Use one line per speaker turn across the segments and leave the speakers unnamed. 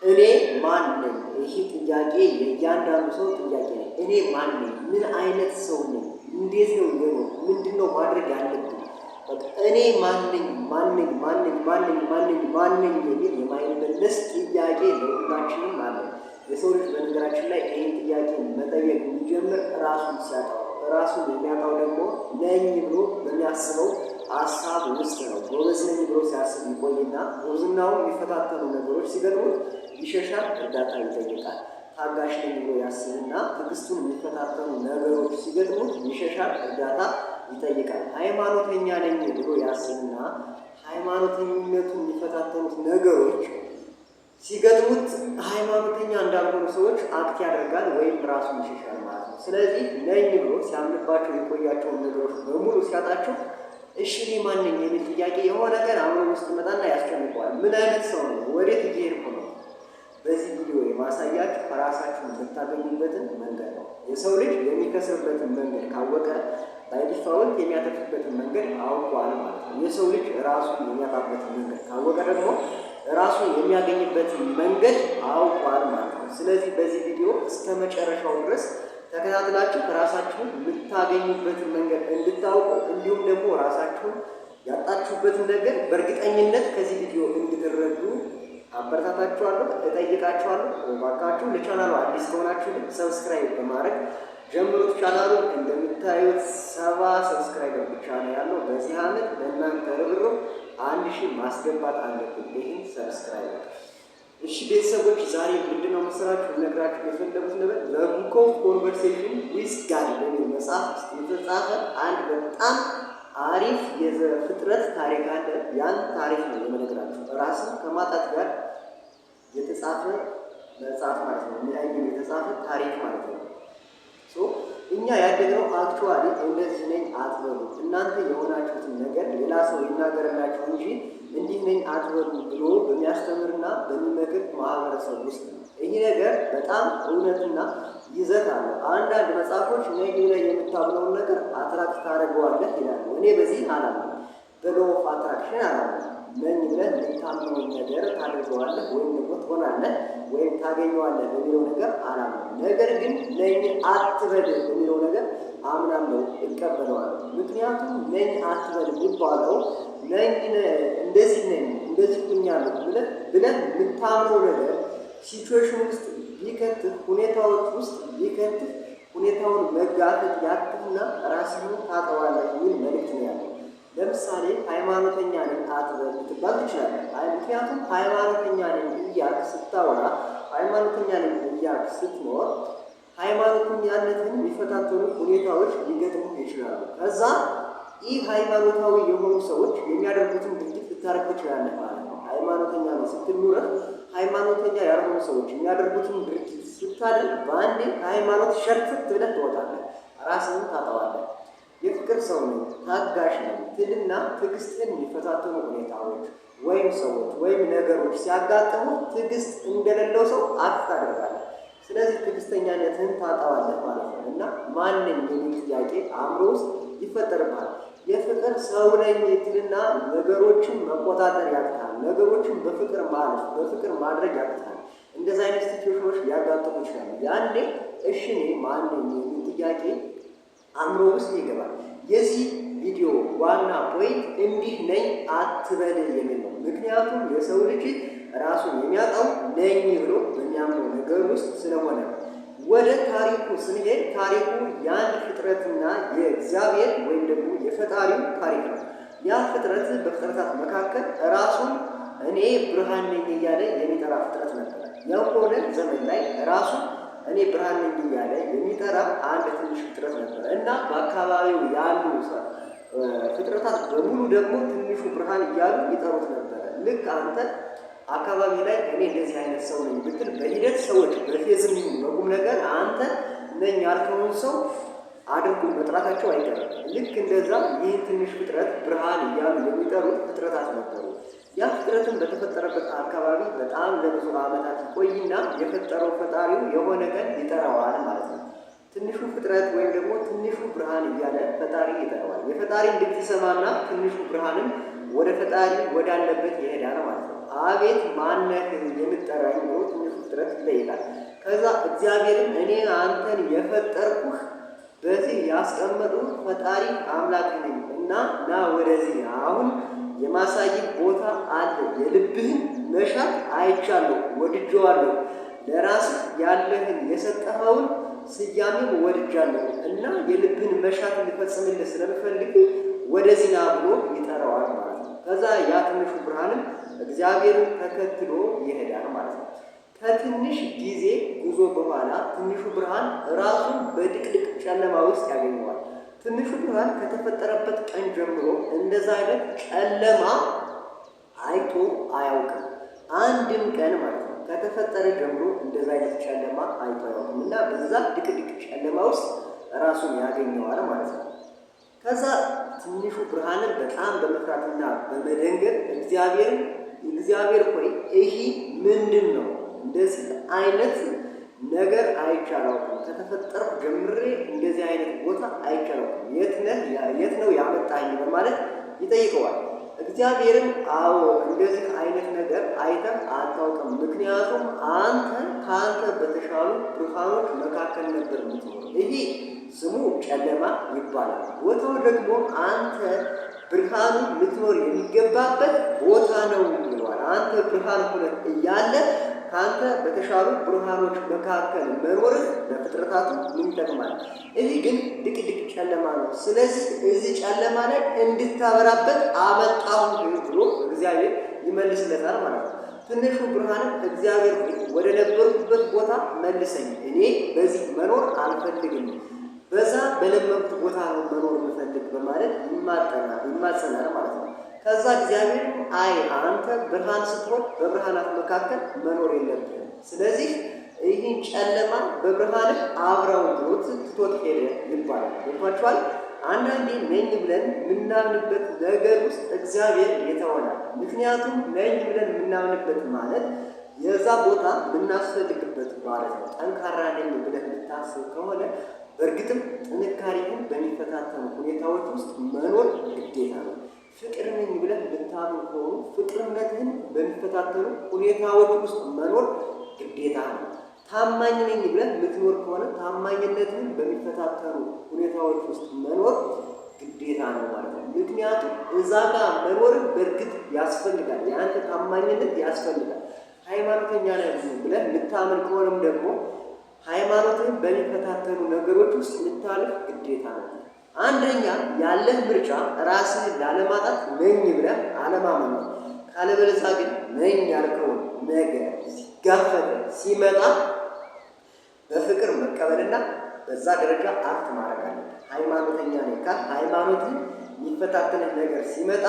እኔ ማን ነኝ? ይህ ጥያቄ የእያንዳንዱ ሰው ጥያቄ ነው። እኔ ማን ነኝ? ምን አይነት ሰው ነኝ? እንዴት ነው የሆነው? ምንድነው ማድረግ ያለብኝ? በቃ እኔ ማን ነኝ? ማን ነኝ የሚል የማይመለስ ጥያቄ ለሁላችንም አለ። የሰው ልጅ በነገራችን ላይ ይህን ጥያቄ መጠየቅ የሚጀምር ራሱን ሲያጣው፣ ራሱን የሚያጣው ደግሞ ነኝ ብሎ በሚያስበው ሀሳብ ውስጥ ነው። ጎበዝ ነኝ ብሎ ሲያስብ ይቆይና ጉብዝናውን የሚፈታተኑ ነገሮች ሲገጥሙት ይሸሻል፣ እርዳታ ይጠይቃል። ታጋሽ ነኝ ብሎ ያስብና ትዕግስቱን የሚፈታተኑ ነገሮች ሲገጥሙት ይሸሻል፣ እርዳታ ይጠይቃል። ሃይማኖተኛ ነኝ ብሎ ያስብና ሃይማኖተኝነቱን የሚፈታተኑት ነገሮች ሲገጥሙት ሃይማኖተኛ እንዳልሆኑ ሰዎች አክት ያደርጋል ወይም ራሱን ይሸሻል ማለት ነው። ስለዚህ ነኝ ብሎ ሲያምንባቸው የቆያቸውን ነገሮች በሙሉ ሲያጣቸው እሺ እኔ ማን ነኝ የሚል ጥያቄ የሆነ ቀን አእምሮ ውስጥ መጣና ያስጨንቀዋል። ምን አይነት ሰው ነው? ወዴት እየሄድኩ ነው? በዚህ ቪዲዮ የማሳያችሁ ራሳችሁን የምታገኙበትን መንገድ ነው። የሰው ልጅ የሚከስርበትን መንገድ ካወቀ ባይዲፋውልት የሚያተርፍበትን መንገድ አውቋል ማለት ነው። የሰው ልጅ ራሱን የሚያጣበትን መንገድ ካወቀ ደግሞ ራሱን የሚያገኝበትን መንገድ አውቋል ማለት ነው። ስለዚህ በዚህ ቪዲዮ እስከ መጨረሻው ድረስ ተከታትላችሁ ራሳችሁን የምታገኙበትን መንገድ እንድታውቁ እንዲሁም ደግሞ ራሳችሁን ያጣችሁበትን ነገር በእርግጠኝነት ከዚህ ቪዲዮ እንድትረዱ አበረታታችኋለሁ፣ እጠይቃችኋለሁ። እባካችሁ ለቻናሉ አዲስ ከሆናችሁ ግን ሰብስክራይብ በማድረግ ጀምሩት። ቻናሉ እንደምታዩት 70 ሰብስክራይበር ብቻ ነው ያለው። በዚህ ዓመት ለእናንተ ርብርብ 1000 ማስገባት አለብን ይህን ሰብስክራይበር። እሺ ቤተሰቦች ዛሬ ምንድነው መሰራችሁ ልነግራችሁ የፈለጉት ነገር በቡክ ኦፍ ኮንቨርሴሽን ዊዝ ጋድ በሚል መጽሐፍ ውስጥ የተጻፈ አንድ በጣም አሪፍ የፍጥረት ታሪክ አለ። ያን ታሪክ ነው የምነግራችሁ። ራስን ከማጣት ጋር የተጻፈ መጽሐፍ ማለት ነው። የሚያይም የተጻፈ ታሪክ ማለት ነው። እኛ ያደግነው አክቹዋሊ እንደዚህ ነኝ አትበሉ፣ እናንተ የሆናችሁትን ነገር ሌላ ሰው ይናገርላችሁ እንጂ እንዲህ ነኝ አትበሉ ብሎ በሚያስተምርና በሚመክር ማህበረሰብ ውስጥ ነው። ይህ ነገር በጣም እውነትና ይዘት አለው። አንዳንድ መጽሐፎች ነኝ ላይ የምታምነውን ነገር አትራክት ታደርገዋለህ ይላሉ። እኔ በዚህ አላምንም። በሎ ኦፍ አትራክሽን አላምንም። ነኝ ብለህ የምታምነውን ነገር ታደርገዋለህ ወይም ደግሞ ትሆናለህ ወይም ታገኘዋለህ በሚለው ነገር አላምንም። ነገር ግን ነኝ አትበል በሚለው ነገር አምናለሁ፣ እቀበለዋለሁ። ምክንያቱም ነኝ አትበል የሚባለው ነኝ እንደዚህ ነኝ እንደዚህ ሁኛለሁ ብለህ የምታምነው ነገር ሲቹዌሽን ውስጥ ቢከትህ፣ ሁኔታዎች ውስጥ ቢከትህ ሁኔታውን መጋፈጥ ያቅትና ራስህን ታጠዋለህ የሚል መልእክት ነው ያለው። ለምሳሌ ሃይማኖተኛ ነኝ አትበል ልትባል ትችላለህ። ምክንያቱም ሃይማኖተኛ ነኝ እያልክ ስታወራ፣ ሃይማኖተኛ ነኝ እያልክ ስትኖር ሃይማኖተኛነትን የሚፈታተኑ ሁኔታዎች ሊገጥሙ ይችላሉ። ከዛ ይህ ሃይማኖታዊ የሆኑ ሰዎች የሚያደርጉትን ድርጊት ልታረግ ትችላለህ ማለት ነው። ሃይማኖተኛ ነው ስትል ኑረህ ሃይማኖተኛ ያልሆኑ ሰዎች የሚያደርጉትን ድርጊት ስታደርግ በአንዴ ከሃይማኖት ሸርትት ብለህ ትወጣለህ፣ ራስህን ታጠዋለህ። የፍቅር ሰው ነኝ ታጋሽ ነኝ ትልና ትዕግስትህን የሚፈታተኑ ሁኔታዎች ወይም ሰዎች ወይም ነገሮች ሲያጋጥሙ ትዕግስት እንደሌለው ሰው አክት ታደርጋለህ። ስለዚህ ትዕግስተኛነትህን ታጣዋለህ ማለት ነው። እና ማንን የሚል ጥያቄ አእምሮ ውስጥ ይፈጠርብሃል። የፍቅር ሰው ነኝ ትልና ነገሮችን መቆጣጠር ያቅታል። ነገሮችን በፍቅር ማለፍ በፍቅር ማድረግ ያቅታል። እንደዚህ አይነት ሲቹዌሽኖች ሊያጋጥሙ ይችላሉ። ያኔ እሺ እኔ ማን ነኝ የሚል ጥያቄ አእምሮ ውስጥ ይገባል። የዚህ ቪዲዮ ዋና ፖይንት እንዲህ ነኝ አትበል የሚል ነው። ምክንያቱም የሰው ልጅ ራሱን የሚያጣው ነኝ ብሎ በሚያምነው ነገር ውስጥ ስለሆነ። ወደ ታሪኩ ስንሄድ ታሪኩ የአንድ ፍጥረትና የእግዚአብሔር ወይም ደግሞ የፈጣሪው ታሪክ ነው። ያ ፍጥረት በፍጥረታት መካከል ራሱን እኔ ብርሃን ነኝ እያለ የሚጠራ ፍጥረት ነበር። የሆነ ዘመን ላይ ራሱን እኔ ብርሃን ነኝ እያለ የሚጠራ አንድ ትንሽ ፍጥረት ነበር እና በአካባቢው ያሉ ፍጥረታት በሙሉ ደግሞ ትንሹ ብርሃን እያሉ ይጠሩት ነበረ። ልክ አንተ አካባቢ ላይ እኔ እንደዚህ አይነት ሰው ነኝ ብትል በሂደት ሰዎች በፌዝም በቁም ነገር አንተ ነኝ ያልከውን ሰው አድርጎ መጥራታቸው አይቀርም። ልክ እንደዛ ይህን ትንሽ ፍጥረት ብርሃን እያሉ የሚጠሩት ፍጥረታት ነበሩ። ያ ፍጥረትን በተፈጠረበት አካባቢ በጣም ለብዙ ዓመታት ይቆይና የፈጠረው ፈጣሪው የሆነ ቀን ይጠራዋል ማለት ነው። ትንሹ ፍጥረት ወይም ደግሞ ትንሹ ብርሃን እያለ ፈጣሪ ይጠራዋል። የፈጣሪን ድምፅ ይሰማና ትንሹ ብርሃንም ወደ ፈጣሪ ወዳለበት ይሄዳል ማለት ነው። አቤት ማነህ የምትጠራኝ ብሎ ትንሹ ፍጥረት ይጠይቃል። ከዛ እግዚአብሔርን እኔ አንተን የፈጠርኩህ በዚህ ያስቀመጡህ ፈጣሪ አምላክ ነኝ እና ና ወደዚህ አሁን የማሳይህ ቦታ አለ። የልብህን መሻት አይቻለሁ፣ ወድጄዋለሁ። ለራስህ ያለህን የሰጠኸውን ስያሜም ወድጃለሁ እና የልብህን መሻት ሊፈጽምልህ ስለምፈልግ ወደዚህ ና ብሎ ይጠራዋል ማለት ነው። ከዛ ያ ትንሹ ብርሃንም እግዚአብሔርን ተከትሎ ይሄዳል ማለት ነው። ከትንሽ ጊዜ ጉዞ በኋላ ትንሹ ብርሃን ራሱን በድቅድቅ ጨለማ ውስጥ ያገኘዋል። ትንሹ ብርሃን ከተፈጠረበት ቀን ጀምሮ እንደዛ አይነት ጨለማ አይቶ አያውቅም። አንድም ቀን ማለት ነው ከተፈጠረ ጀምሮ እንደዛ አይነት ጨለማ አይቶ አያውቅም እና በዛ ድቅድቅ ጨለማ ውስጥ ራሱን ያገኘዋል ማለት ነው። ከዛ ትንሹ ብርሃንን በጣም በመፍራትና በመደንገጥ እግዚአብሔር ሆይ ይህ ምንድን ነው? እንደዚህ አይነት ነገር አይቻላውቅም። ከተፈጠርኩ ጀምሬ እንደዚህ አይነት ቦታ አይቻላውቅም። የት ነው ያመጣኝ በማለት ይጠይቀዋል። እግዚአብሔርም አዎ እንደዚህ አይነት ነገር አይተህ አታውቅም፣ ምክንያቱም አንተ ከአንተ በተሻሉ ብርሃኖች መካከል ነበር የምትኖር። ይሄ ስሙ ጨለማ ይባላል። ቦታው ደግሞ አንተ ብርሃኑ ልትኖር የሚገባበት ቦታ ነው ይለዋል። አንተ ብርሃን ሆነህ እያለ ከአንተ በተሻሉ ብርሃኖች መካከል መኖርህ ለፍጥረታቱ ምን ይጠቅማል? ይህ ግን ድቅድቅ ጨለማ ነው። ስለዚህ እዚህ ጨለማ ላይ እንድታበራበት አመጣሁ ብሎ እግዚአብሔር ይመልስለታል ማለት ነው። ትንሹ ብርሃንም እግዚአብሔር ወደ ነበርኩበት ቦታ መልሰኝ፣ እኔ በዚህ መኖር አልፈልግም፣ በዛ በለመድኩት ቦታ ነው መኖር የምፈልግ በማለት ይማጸናል ማለት ነው። ከዛ እግዚአብሔር አይ አንተ ብርሃን ስትሆን በብርሃናት መካከል መኖር የለብህም፣ ስለዚህ ይህን ጨለማ በብርሃንህ አብረው ብሎት ትቶት ሄደ ይባላል። ገብቷችኋል? አንዳንዴ ነኝ ብለን የምናምንበት ነገር ውስጥ እግዚአብሔር የተወናል። ምክንያቱም ነኝ ብለን የምናምንበት ማለት የዛ ቦታ የምናስፈልግበት ማለት ነው። ጠንካራ ነኝ ብለን የምታስብ ከሆነ በእርግጥም ጥንካሬህን በሚፈታተኑ ሁኔታዎች ውስጥ መኖር ግዴታ ነው። ፍቅር ነኝ ብለህ ልታምን ከሆኑ ፍቅርነትህን በሚፈታተኑ ሁኔታዎች ውስጥ መኖር ግዴታ ነው። ታማኝ ነኝ ብለህ ልትኖር ከሆነ ታማኝነትህን በሚፈታተኑ ሁኔታዎች ውስጥ መኖር ግዴታ ነው ማለት ነው። ምክንያቱም እዛ ጋር መኖርህ በእርግጥ ያስፈልጋል፣ የአንተ ታማኝነት ያስፈልጋል። ሃይማኖተኛ ነህ ብለህ ልታምን ከሆነም ደግሞ ሃይማኖትህን በሚፈታተኑ ነገሮች ውስጥ ልታልፍ ግዴታ ነው። አንደኛ ያለህ ምርጫ ራስህን ላለማጣት ነኝ ብለህ አለማመን ነው። ካለበለዚያ ግን ነኝ ያልከውን ነገር ሲጋፈጥ ሲመጣ በፍቅር መቀበልና በዛ ደረጃ አክት ማድረግ አለብህ። ሃይማኖተኛ ነኝ ካል ሃይማኖትን የሚፈታተንህ ነገር ሲመጣ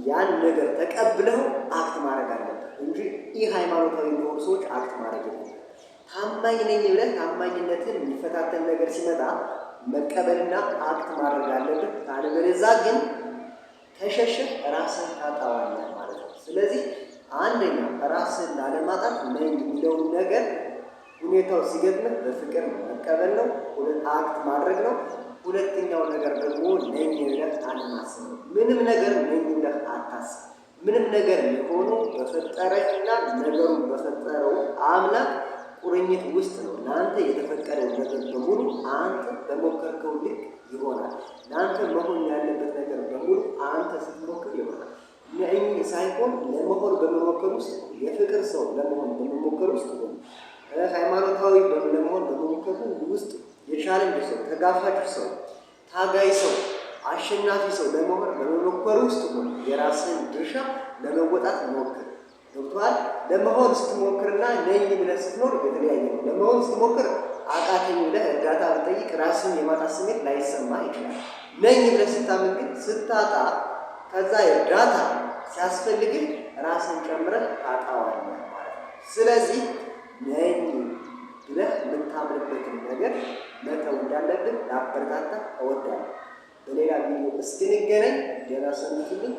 ያን ነገር ተቀብለው አክት ማድረግ አለብህ እንጂ ይህ ሃይማኖታዊ የሆኑ ሰዎች አክት ማድረግ የለም። ታማኝ ነኝ ብለህ ታማኝነትን የሚፈታተን ነገር ሲመጣ መቀበልና አክት ማድረግ አለብህ። ካለበለዚያ ግን ከሸሸህ ራስህን ታጣዋለህ ማለት ነው። ስለዚህ አንደኛ ራስህን ላለማጣት ነኝ የሚለውን ነገር ሁኔታው ሲገጥምህ በፍቅር መቀበል ነው፣ አክት ማድረግ ነው። ሁለተኛው ነገር ደግሞ ነኝ ብለህ አለማሰብ ነው። ምንም ነገር ነኝ ብለህ አታስብ። ምንም ነገር የሆነው በፈጠረህና ነገሩን በፈጠረው አምላክ ቁርኝት ውስጥ ነው። ለአንተ የተፈቀደው ነገር በሙሉ አንተ በሞከርከው ልክ ይሆናል። ለአንተ መሆን ያለበት ነገር በሙሉ አንተ ስትሞክር ይሆናል። ነኝ ሳይሆን ለመሆን በመሞከር ውስጥ የፍቅር ሰው ለመሆን በመሞከር ውስጥ ሃይማኖታዊ ለመሆን በመሞከር ውስጥ የቻሌንጅ ሰው፣ ተጋፋጭ ሰው፣ ታጋይ ሰው፣ አሸናፊ ሰው ለመሆን በመሞከር ውስጥ ሆነ የራስህን ድርሻ ለመወጣት ሞክር። ገብቶሃል? ለመሆን ስትሞክርና ነኝ ብለህ ስትኖር የተለያየ ነው። ለመሆን ስትሞክር አቃተኝ ብለህ እርዳታ ብትጠይቅ ራስን የማጣት ስሜት ላይሰማ ይችላል። ነኝ ብለህ ስታምን ግን ስታጣ ከዛ እርዳታ ሲያስፈልግህ ራስን ጨምረህ ታጣዋለህ ማለት ነው። ስለዚህ ነኝ ብለህ የምታምንበትን ነገር መተው እንዳለብን ላበረታታ እወዳለሁ። በሌላ ቪዲዮ እስክንገናኝ ደህና ሰንብቱልኝ።